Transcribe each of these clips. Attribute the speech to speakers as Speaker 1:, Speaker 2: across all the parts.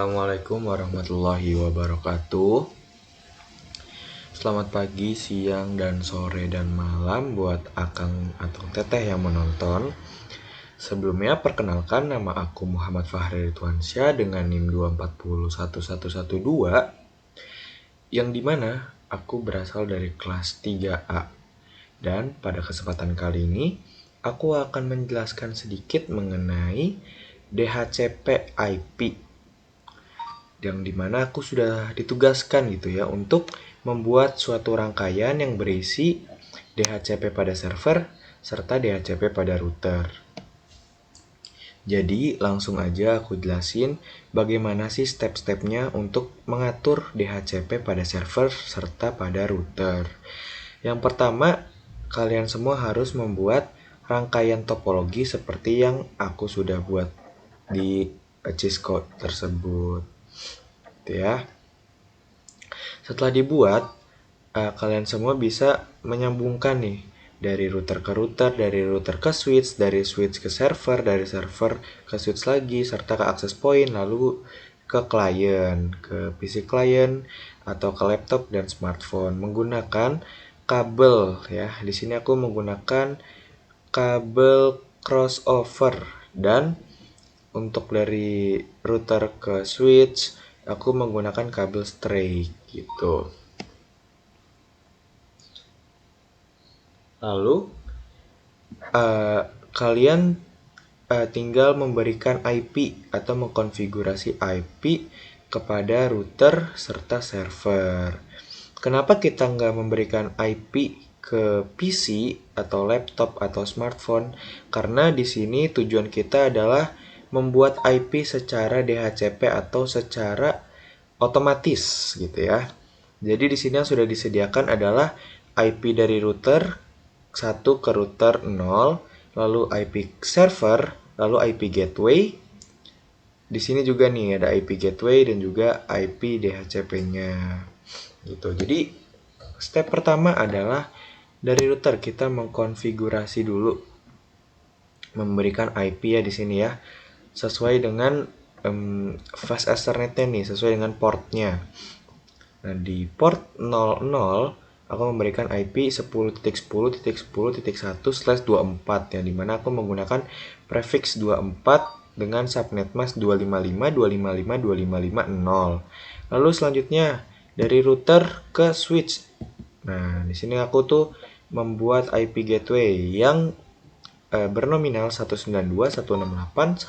Speaker 1: Assalamualaikum warahmatullahi wabarakatuh. Selamat pagi, siang, dan sore, dan malam buat akang atau teteh yang menonton. Sebelumnya perkenalkan, nama aku Muhammad Fahri Ridwansyah dengan NIM 2401112, yang dimana aku berasal dari kelas 3A. Dan pada kesempatan kali ini aku akan menjelaskan sedikit mengenai DHCP IP, yang dimana aku sudah ditugaskan gitu ya untuk membuat suatu rangkaian yang berisi DHCP pada server serta DHCP pada router. Jadi langsung aja aku jelasin bagaimana sih step-stepnya untuk mengatur DHCP pada server serta pada router. Yang pertama, kalian semua harus membuat rangkaian topologi seperti yang aku sudah buat di cheat code tersebut. Ya. Setelah dibuat, kalian semua bisa menyambungkan nih dari router ke router, dari router ke switch, dari switch ke server, dari server ke switch lagi, serta ke access point, lalu ke klien, ke PC klien atau ke laptop dan smartphone menggunakan kabel ya. Di sini aku menggunakan kabel crossover, dan untuk dari router ke switch aku menggunakan kabel straight gitu. Lalu kalian tinggal memberikan IP atau mengkonfigurasi IP kepada router serta server. Kenapa kita nggak memberikan IP ke PC atau laptop atau smartphone? Karena di sini tujuan kita adalah membuat IP secara DHCP atau secara otomatis gitu ya. Jadi di sini yang sudah disediakan adalah IP dari router 1 ke router 0, lalu IP server, lalu IP gateway. Di sini juga nih ada IP gateway dan juga IP DHCP-nya. Gitu. Jadi step pertama adalah dari router kita mengkonfigurasi dulu, memberikan IP ya di sini ya, sesuai dengan fast Ethernet-nya nih, sesuai dengan portnya. Nah, di port 00 aku memberikan IP 10.10.10.1/24 yang dimana aku menggunakan prefix 24 dengan subnet mask 255.255.255.0. Lalu selanjutnya dari router ke switch. Nah, di sini aku tuh membuat IP gateway yang bernominal 192.168.1.1.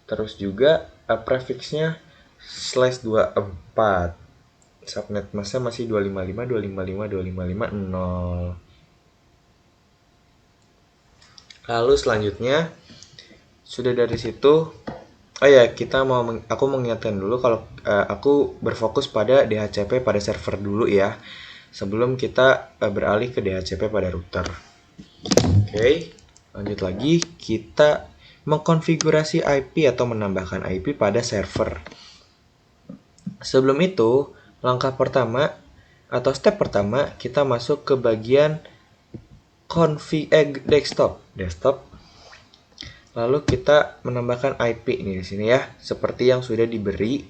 Speaker 1: Terus juga prefixnya /24. Subnet masknya masih 255.255.255.0. Lalu selanjutnya sudah dari situ, aku mengingatkan dulu kalau aku berfokus pada DHCP pada server dulu ya, sebelum kita beralih ke DHCP pada router. Oke, lanjut lagi, kita mengkonfigurasi IP atau menambahkan IP pada server. Sebelum itu, langkah pertama atau step pertama, kita masuk ke bagian desktop. Lalu kita menambahkan IP nih di sini ya, seperti yang sudah diberi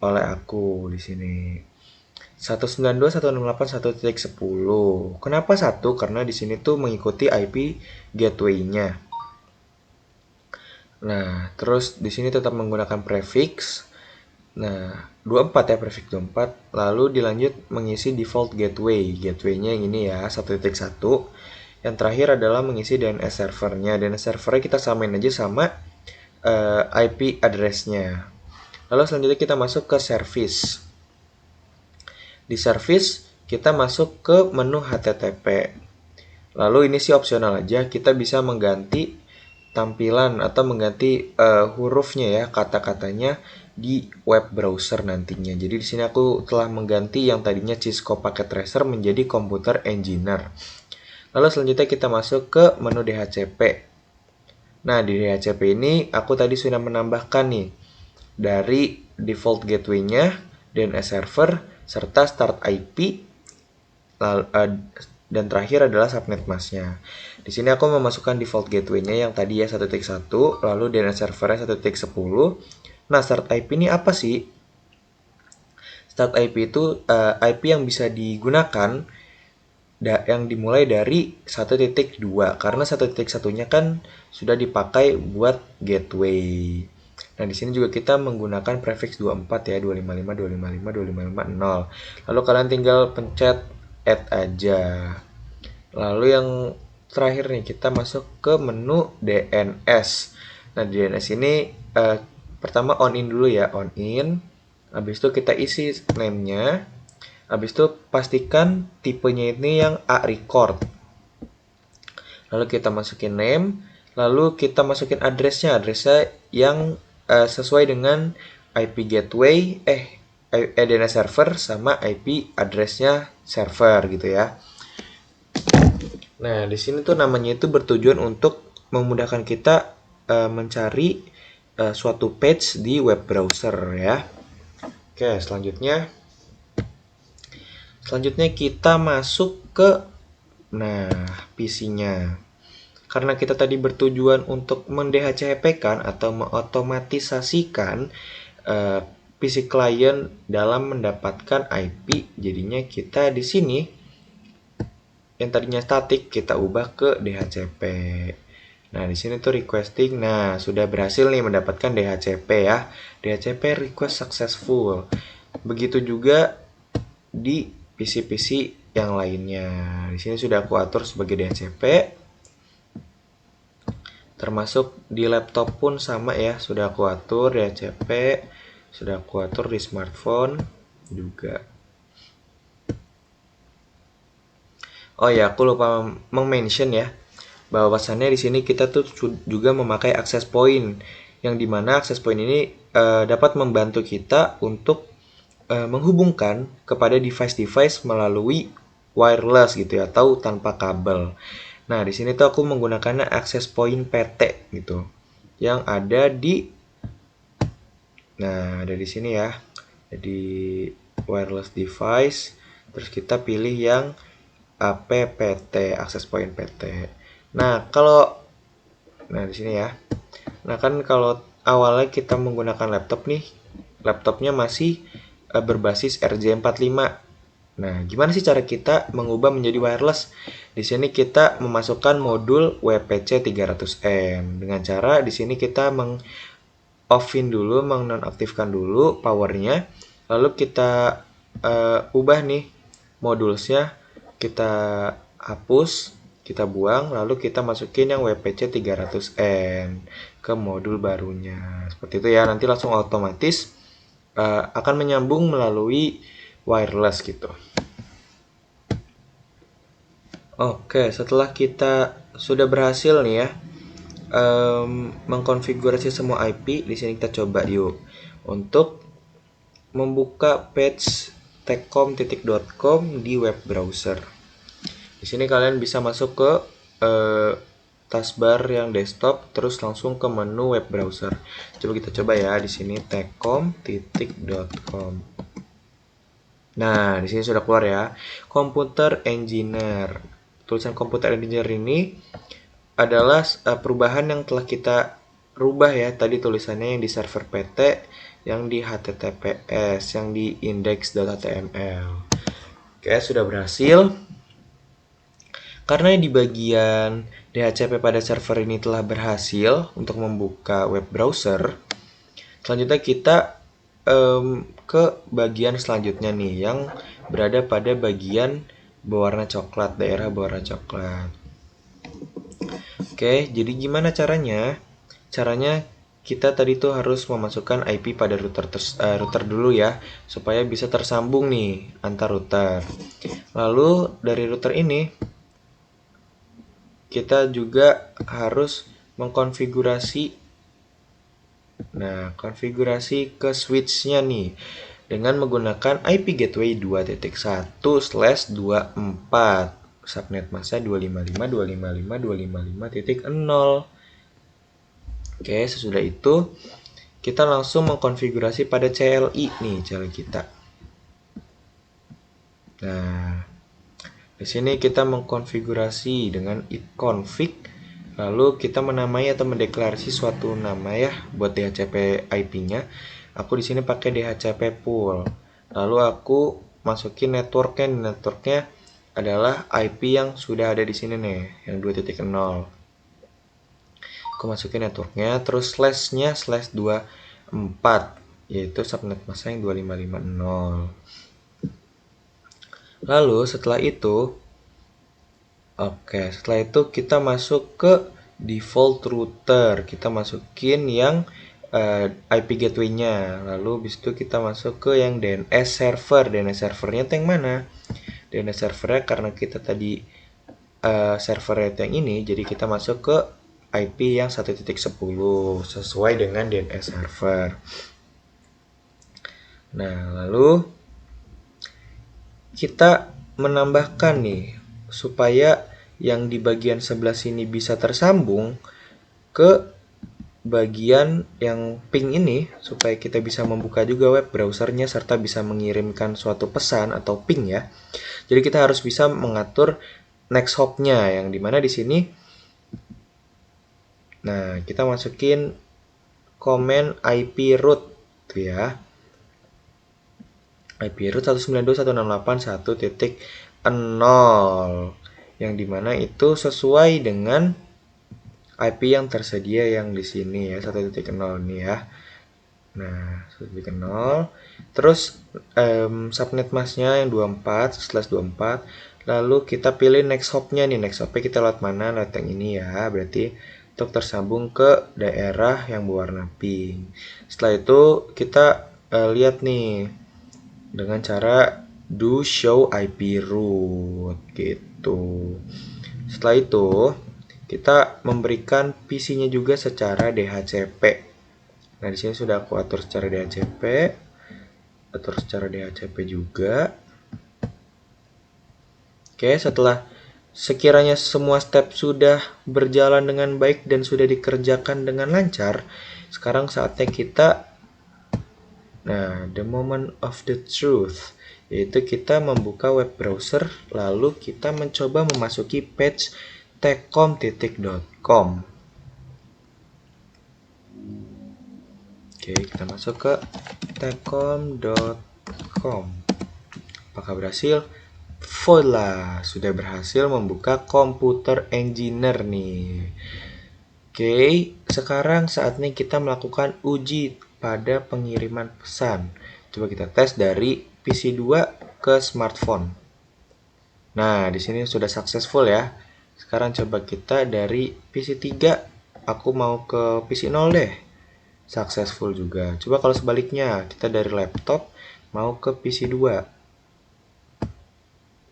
Speaker 1: oleh aku di sini. 192.168.1.10. Kenapa 1? Karena di sini tuh mengikuti IP gateway-nya. Nah, terus di sini tetap menggunakan prefix. Nah, 24 ya, prefix 24. Lalu dilanjut mengisi default gateway. Gateway-nya yang ini ya, 1.1. Yang terakhir adalah mengisi DNS servernya. DNS servernya kita samain aja sama IP address-nya. Lalu selanjutnya kita masuk ke service. Di service kita masuk ke menu HTTP. Lalu ini sih opsional aja, kita bisa mengganti tampilan atau mengganti hurufnya ya, kata-katanya di web browser nantinya. Jadi di sini aku telah mengganti yang tadinya Cisco Packet Tracer menjadi Computer Engineer. Lalu selanjutnya kita masuk ke menu DHCP. Nah, di DHCP ini aku tadi sudah menambahkan nih dari default gateway-nya, DNS server, serta start IP, dan terakhir adalah subnet mask-nya. Di sini aku memasukkan default gateway-nya yang tadi ya 1.1, lalu DNS servernya 1.10, Nah, start IP ini apa sih? Start IP itu IP yang bisa digunakan yang dimulai dari 1.2 karena 1.1-nya kan sudah dipakai buat gateway. Nah, di sini juga kita menggunakan prefix 24 ya, 255 255 2550. Lalu kalian tinggal pencet add aja. Lalu yang terakhir nih kita masuk ke menu DNS. Nah, di DNS ini pertama on in dulu ya, on in. Habis itu kita isi name-nya. Habis itu pastikan tipenya ini yang A record. Lalu kita masukin name, lalu kita masukin addressnya yang sesuai dengan IP gateway, DNS server sama IP addressnya server gitu ya. Nah, di sini tuh namanya itu bertujuan untuk memudahkan kita mencari suatu page di web browser ya. Oke, selanjutnya kita masuk ke PC-nya. Karena kita tadi bertujuan untuk mendhcp-kan atau mengotomatisasikan PC client dalam mendapatkan IP, jadinya kita di sini yang tadinya static kita ubah ke DHCP. Nah, di sini tuh requesting. Nah, sudah berhasil nih mendapatkan DHCP ya. DHCP request successful. Begitu juga di PC-PC yang lainnya. Di sini sudah aku atur sebagai DHCP. Termasuk di laptop pun sama ya, sudah aku atur DHCP, sudah aku atur di smartphone juga. Oh ya, aku lupa mention ya, bahwasannya di sini kita tuh juga memakai access point, yang dimana access point ini dapat membantu kita untuk menghubungkan kepada device-device melalui wireless gitu ya, atau tanpa kabel. Nah, di sini tuh aku menggunakannya access point PT gitu, yang ada di ada di sini ya. Jadi wireless device, terus kita pilih yang APPT, access point PT. Nah, di sini ya. Nah, kan kalau awalnya kita menggunakan laptop nih, laptopnya masih berbasis RJ45. Nah, gimana sih cara kita mengubah menjadi wireless? Di sini kita memasukkan modul WPC 300M dengan cara di sini kita offin dulu, menonaktifkan dulu powernya, lalu kita ubah nih modulsnya, kita hapus, kita buang, lalu kita masukin yang WPC 300N ke modul barunya. Seperti itu ya, nanti langsung otomatis akan menyambung melalui wireless gitu. Oke, setelah kita sudah berhasil nih ya mengkonfigurasi semua IP, di sini kita coba yuk untuk membuka page techcom.com di web browser. Di sini kalian bisa masuk ke taskbar yang desktop, terus langsung ke menu web browser. Kita coba ya di sini techcom.com. Nah, di sini sudah keluar ya. Computer Engineer. Tulisan Computer Engineer ini adalah perubahan yang telah kita rubah ya. Tadi tulisannya yang di server PT, yang di HTTPS, yang di index.html. Oke, sudah berhasil. Karena di bagian DHCP pada server ini telah berhasil untuk membuka web browser, selanjutnya kita ke bagian selanjutnya nih, yang berada pada bagian berwarna coklat, daerah berwarna coklat. Oke, jadi gimana caranya? Caranya kita tadi tuh harus memasukkan IP pada router dulu ya, supaya bisa tersambung nih antar router. Lalu dari router ini kita juga harus mengkonfigurasi konfigurasi ke switch-nya nih dengan menggunakan IP gateway 2.1/24, subnet masa 255.255.255.0. Oke, sesudah itu kita langsung mengkonfigurasi pada CLI nih, CLI kita. Nah, di sini kita mengkonfigurasi dengan ipconfig Lalu kita menamai atau mendeklarasi suatu nama ya buat DHCP IP-nya. Aku di sini pakai DHCP pool. Lalu aku masukin networknya. Networknya adalah IP yang sudah ada di sini nih, yang 2.0. Aku masukin networknya, terus slashnya slash 24, yaitu subnet mask yang 2550. Lalu setelah itu kita masuk ke default router. Kita masukin yang IP gateway-nya. Lalu habis itu kita masuk ke yang DNS server. DNS servernya yang mana? DNS servernya karena kita tadi servernya yang ini, jadi kita masuk ke IP yang 1.10 sesuai dengan DNS server. Nah, lalu kita menambahkan nih supaya yang di bagian sebelah sini bisa tersambung ke bagian yang ping ini, supaya kita bisa membuka juga web browsernya serta bisa mengirimkan suatu pesan atau ping ya. Jadi kita harus bisa mengatur next hop-nya, yang dimana di sini nah kita masukin komen IP root tuh ya. IP root 192.168.1.0 yang dimana itu sesuai dengan IP yang tersedia yang di sini ya, 1.0 nih ya. Nah, 1.0. Terus subnet masknya yang 24/24. Lalu kita pilih next hop-nya nih. Next hop-nya kita lewat mana? Lewat yang ini ya. Berarti untuk tersambung ke daerah yang berwarna pink. Setelah itu kita lihat nih dengan cara do show IP root gitu. Setelah itu kita memberikan PC-nya juga secara DHCP. Nah, di sini sudah aku atur secara DHCP. Atur secara DHCP juga. Oke, setelah sekiranya semua step sudah berjalan dengan baik dan sudah dikerjakan dengan lancar, sekarang saatnya kita the moment of the truth, yaitu kita membuka web browser lalu kita mencoba memasuki page techcom.com. Oke, kita masuk ke techcom.com. Apakah berhasil? Voila, sudah berhasil membuka Computer Engineer nih. Oke, sekarang saatnya kita melakukan uji pada pengiriman pesan. Coba kita tes dari PC 2 ke smartphone. Nah, di sini sudah successful ya. Sekarang coba kita dari PC 3, aku mau ke PC 0 deh. Successful juga. Coba kalau sebaliknya, kita dari laptop mau ke PC 2.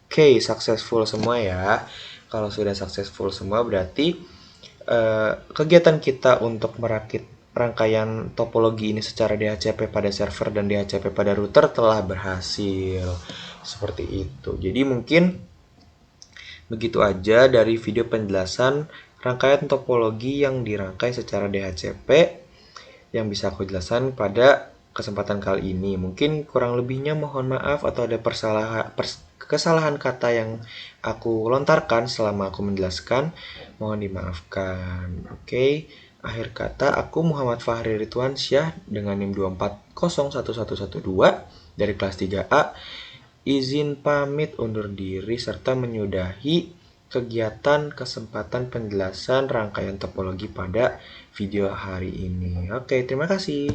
Speaker 1: Oke, successful semua ya. Kalau sudah successful semua berarti kegiatan kita untuk merakit rangkaian topologi ini secara DHCP pada server dan DHCP pada router telah berhasil. Seperti itu. Jadi mungkin begitu aja dari video penjelasan rangkaian topologi yang dirangkai secara DHCP yang bisa aku jelaskan pada kesempatan kali ini. Mungkin kurang lebihnya mohon maaf atau ada kesalahan kata yang aku lontarkan selama aku menjelaskan, mohon dimaafkan. Oke, akhir kata aku Muhammad Fahri Ridwansyah dengan NIM 2401112 dari kelas 3A. Izin pamit undur diri serta menyudahi kegiatan kesempatan penjelasan rangkaian topologi pada video hari ini. Oke, terima kasih.